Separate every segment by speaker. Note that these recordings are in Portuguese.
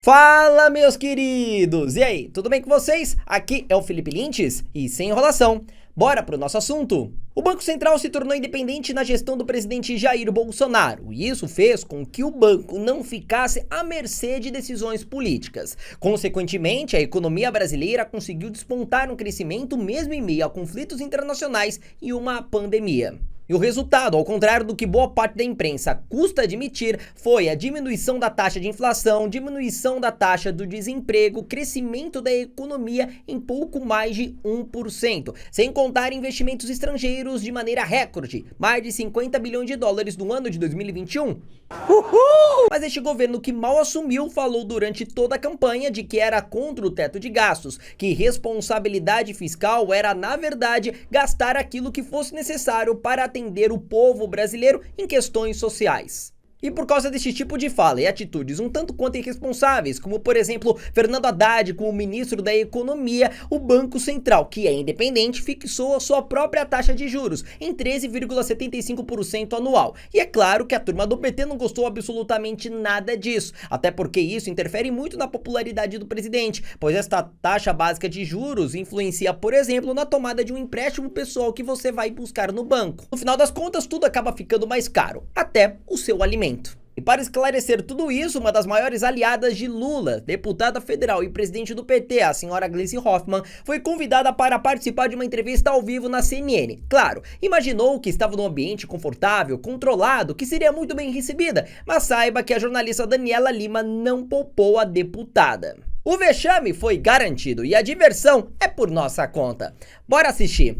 Speaker 1: Fala, meus queridos! E aí, tudo bem com vocês? Aqui é o Felipe Lintz e sem enrolação, bora pro nosso assunto. O Banco Central se tornou independente na gestão do presidente Jair Bolsonaro, e isso fez com que o banco não ficasse à mercê de decisões políticas. Consequentemente, a economia brasileira conseguiu despontar um crescimento mesmo em meio a conflitos internacionais e uma pandemia. E o resultado, ao contrário do que boa parte da imprensa custa admitir, foi a diminuição da taxa de inflação, diminuição da taxa do desemprego, crescimento da economia em pouco mais de 1%, sem contar investimentos estrangeiros de maneira recorde, mais de 50 bilhões de dólares no ano de 2021. Uhul! Mas este governo que mal assumiu falou durante toda a campanha de que era contra o teto de gastos, que responsabilidade fiscal era, na verdade, gastar aquilo que fosse necessário para atender o povo brasileiro em questões sociais. E por causa desse tipo de fala e atitudes um tanto quanto irresponsáveis, como por exemplo Fernando Haddad como ministro da Economia, o Banco Central, que é independente, fixou a sua própria taxa de juros em 13,75% anual. E é claro que a turma do PT não gostou absolutamente nada disso, até porque isso interfere muito na popularidade do presidente, pois esta taxa básica de juros influencia, por exemplo, na tomada de um empréstimo pessoal que você vai buscar no banco. No final das contas, tudo acaba ficando mais caro, até o seu alimento. E para esclarecer tudo isso, uma das maiores aliadas de Lula, deputada federal e presidente do PT, a senhora Gleisi Hoffmann, foi convidada para participar de uma entrevista ao vivo na CNN. Claro, imaginou que estava num ambiente confortável, controlado, que seria muito bem recebida, mas saiba que a jornalista Daniela Lima não poupou a deputada. O vexame foi garantido e a diversão é por nossa conta. Bora assistir!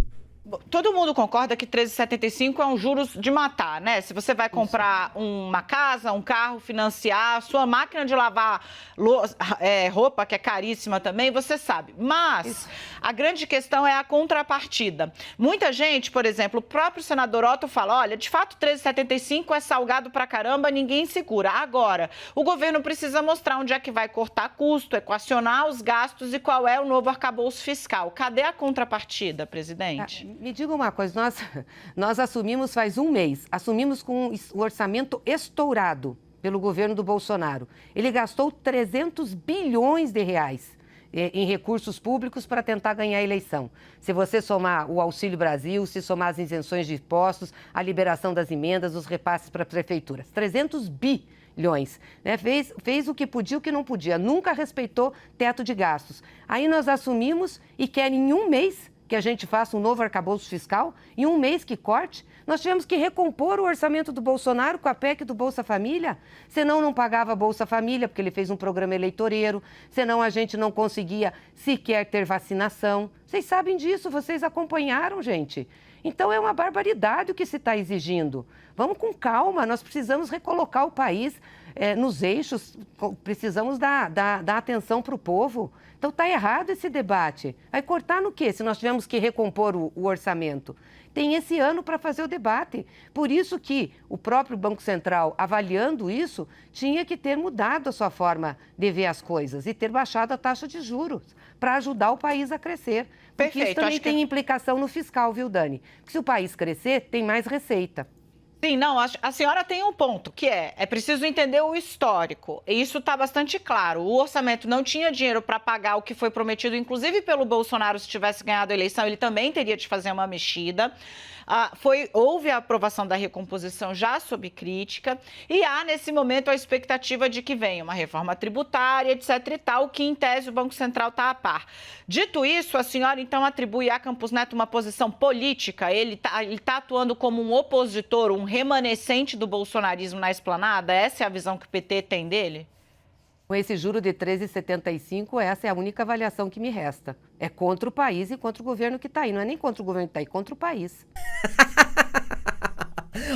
Speaker 2: Todo mundo concorda que 13,75 é um juros de matar, né? Se você vai comprar uma casa, um carro, financiar, sua máquina de lavar roupa, que é caríssima também, você sabe. Mas a grande questão é a contrapartida. Muita gente, por exemplo, o próprio senador Otto fala, olha, de fato 13,75 é salgado pra caramba, ninguém segura. Agora, o governo precisa mostrar onde é que vai cortar custo, equacionar os gastos e qual é o novo arcabouço fiscal. Cadê a contrapartida, presidente?
Speaker 3: Me diga uma coisa, nós assumimos faz um mês, assumimos com o orçamento estourado pelo governo do Bolsonaro. Ele gastou 300 bilhões de reais em recursos públicos para tentar ganhar a eleição. Se você somar o Auxílio Brasil, se somar as isenções de impostos, a liberação das emendas, os repasses para prefeituras, 300 bilhões, né? Fez o que podia, o que não podia, nunca respeitou teto de gastos. Aí nós assumimos e querem em um mês que a gente faça um novo arcabouço fiscal, em um mês que corte, nós tivemos que recompor o orçamento do Bolsonaro com a PEC do Bolsa Família, senão não pagava Bolsa Família, porque ele fez um programa eleitoreiro, senão a gente não conseguia sequer ter vacinação. Vocês sabem disso, vocês acompanharam, gente. Então é uma barbaridade o que se está exigindo. Vamos com calma, nós precisamos recolocar o país nos eixos, precisamos dar atenção para o povo. Então está errado esse debate. Vai cortar no quê, se nós tivermos que recompor o orçamento? Tem esse ano para fazer o debate. Por isso que o próprio Banco Central, avaliando isso, tinha que ter mudado a sua forma de ver as coisas e ter baixado a taxa de juros para ajudar o país a crescer. Porque
Speaker 2: Perfeito,
Speaker 3: isso também tem implicação no fiscal, viu, Dani? Porque se o país crescer, tem mais receita.
Speaker 2: Sim, não, a senhora tem um ponto, que é preciso entender o histórico, e isso está bastante claro. O orçamento não tinha dinheiro para pagar o que foi prometido, inclusive pelo Bolsonaro, se tivesse ganhado a eleição, ele também teria de fazer uma mexida. Houve a aprovação da recomposição já sob crítica, e há, nesse momento, a expectativa de que venha uma reforma tributária, etc. e tal, que, em tese, o Banco Central está a par. Dito isso, a senhora, então, atribui a Campos Neto uma posição política? Ele tá atuando como um opositor, um remanescente do bolsonarismo na esplanada? Essa é a visão que o PT tem dele?
Speaker 3: Com esse juro de 13,75, essa é a única avaliação que me resta. É contra o país e contra o governo que está aí. Não é nem contra o governo que está aí, é contra o país.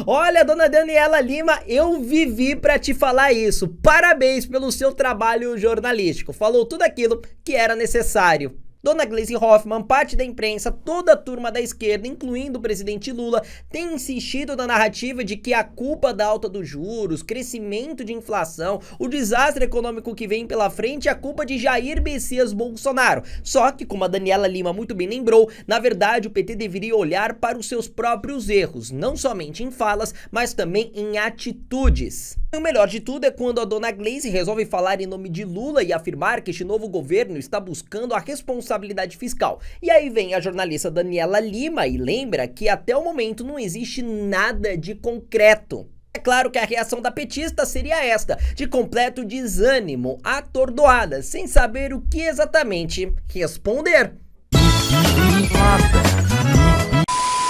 Speaker 1: Olha, dona Daniela Lima, eu vivi pra te falar isso. Parabéns pelo seu trabalho jornalístico. Falou tudo aquilo que era necessário. Dona Gleisi Hoffmann, parte da imprensa, toda a turma da esquerda, incluindo o presidente Lula, tem insistido na narrativa de que a culpa da alta dos juros, crescimento de inflação, o desastre econômico que vem pela frente é a culpa de Jair Messias Bolsonaro. Só que, como a Daniela Lima muito bem lembrou, na verdade o PT deveria olhar para os seus próprios erros, não somente em falas, mas também em atitudes. O melhor de tudo é quando a dona Glaze resolve falar em nome de Lula e afirmar que este novo governo está buscando a responsabilidade fiscal. E aí vem a jornalista Daniela Lima e lembra que até o momento não existe nada de concreto. É claro que a reação da petista seria esta, de completo desânimo, atordoada, sem saber o que exatamente responder.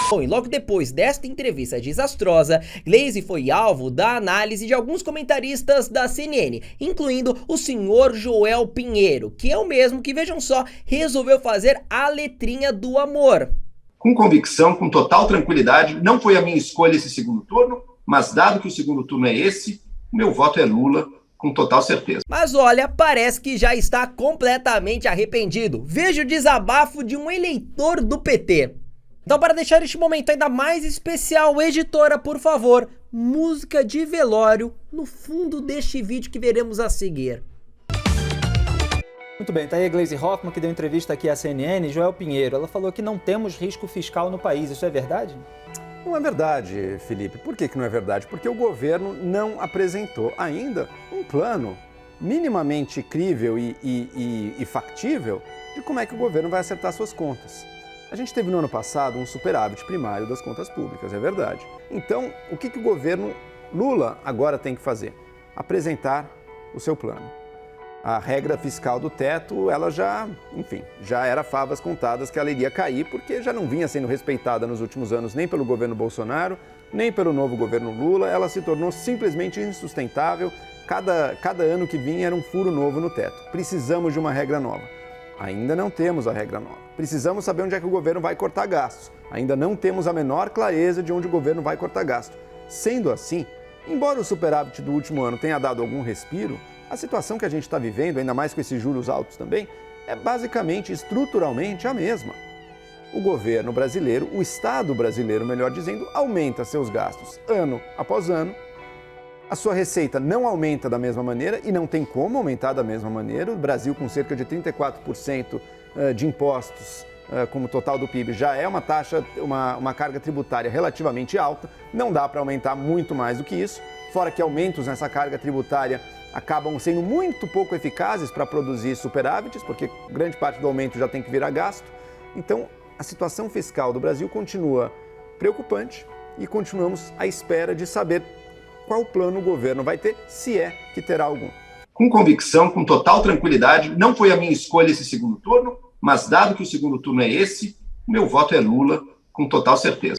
Speaker 1: Bom, e logo depois desta entrevista desastrosa, Glaze foi alvo da análise de alguns comentaristas da CNN, incluindo o senhor Joel Pinheiro, que é o mesmo que, vejam só, resolveu fazer a letrinha do amor.
Speaker 4: Com convicção, com total tranquilidade, não foi a minha escolha esse segundo turno, mas dado que o segundo turno é esse, meu voto é Lula, com total certeza.
Speaker 1: Mas olha, parece que já está completamente arrependido. Veja o desabafo de um eleitor do PT. Então, para deixar este momento ainda mais especial, editora, por favor, música de velório no fundo deste vídeo que veremos a seguir.
Speaker 5: Muito bem, tá aí a Glaze Hoffmann, que deu entrevista aqui à CNN, Joel Pinheiro. Ela falou que não temos risco fiscal no país. Isso é verdade?
Speaker 6: Não é verdade, Felipe. Por que não é verdade? Porque o governo não apresentou ainda um plano minimamente crível e factível de como é que o governo vai acertar suas contas. A gente teve no ano passado um superávit primário das contas públicas, é verdade. Então, o que o governo Lula agora tem que fazer? Apresentar o seu plano. A regra fiscal do teto, ela já era favas contadas que ela iria cair, porque já não vinha sendo respeitada nos últimos anos nem pelo governo Bolsonaro, nem pelo novo governo Lula. Ela se tornou simplesmente insustentável. Cada ano que vinha era um furo novo no teto. Precisamos de uma regra nova. Ainda não temos a regra nova. Precisamos saber onde é que o governo vai cortar gastos. Ainda não temos a menor clareza de onde o governo vai cortar gasto. Sendo assim, embora o superávit do último ano tenha dado algum respiro, a situação que a gente está vivendo, ainda mais com esses juros altos também, é basicamente, estruturalmente, a mesma. O governo brasileiro, o Estado brasileiro, melhor dizendo, aumenta seus gastos ano após ano. A sua receita não aumenta da mesma maneira e não tem como aumentar da mesma maneira. O Brasil, com cerca de 34% de impostos como total do PIB, já é uma taxa, uma carga tributária relativamente alta. Não dá para aumentar muito mais do que isso, fora que aumentos nessa carga tributária acabam sendo muito pouco eficazes para produzir superávites, porque grande parte do aumento já tem que virar gasto. Então, a situação fiscal do Brasil continua preocupante e continuamos à espera de saber qual plano o governo vai ter, se é que terá algum.
Speaker 4: Com convicção, com total tranquilidade, não foi a minha escolha esse segundo turno, mas dado que o segundo turno é esse, meu voto é Lula, com total certeza.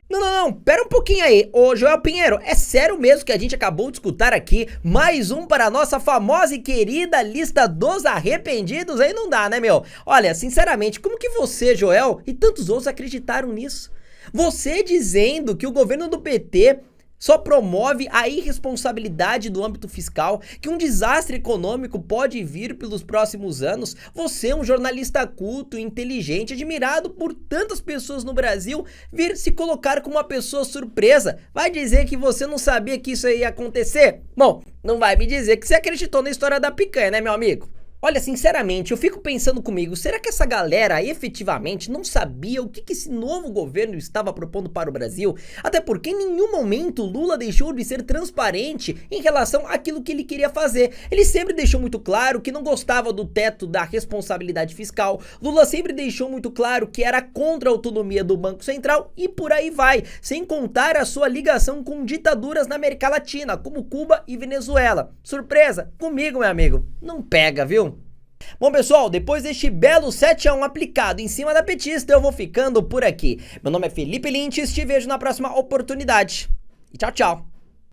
Speaker 1: Não, pera um pouquinho aí, ô Joel Pinheiro, é sério mesmo que a gente acabou de escutar aqui mais um para a nossa famosa e querida lista dos arrependidos? Aí não dá, né, meu? Olha, sinceramente, como que você, Joel, e tantos outros acreditaram nisso? Você dizendo que o governo do PT só promove a irresponsabilidade do âmbito fiscal, que um desastre econômico pode vir pelos próximos anos. Você é um jornalista culto, inteligente, admirado por tantas pessoas no Brasil, vir se colocar como uma pessoa surpresa. Vai dizer que você não sabia que isso ia acontecer? Bom, não vai me dizer que você acreditou na história da picanha, né, meu amigo? Olha, sinceramente, eu fico pensando comigo, será que essa galera efetivamente não sabia o que esse novo governo estava propondo para o Brasil? Até porque em nenhum momento Lula deixou de ser transparente em relação àquilo que ele queria fazer. Ele sempre deixou muito claro que não gostava do teto da responsabilidade fiscal. Lula sempre deixou muito claro que era contra a autonomia do Banco Central e por aí vai, sem contar a sua ligação com ditaduras na América Latina, como Cuba e Venezuela. Surpresa? Comigo, meu amigo, não pega, viu? Bom, pessoal, depois deste belo 7-1 aplicado em cima da petista, eu vou ficando por aqui. Meu nome é Felipe Lintes, te vejo na próxima oportunidade. E tchau, tchau.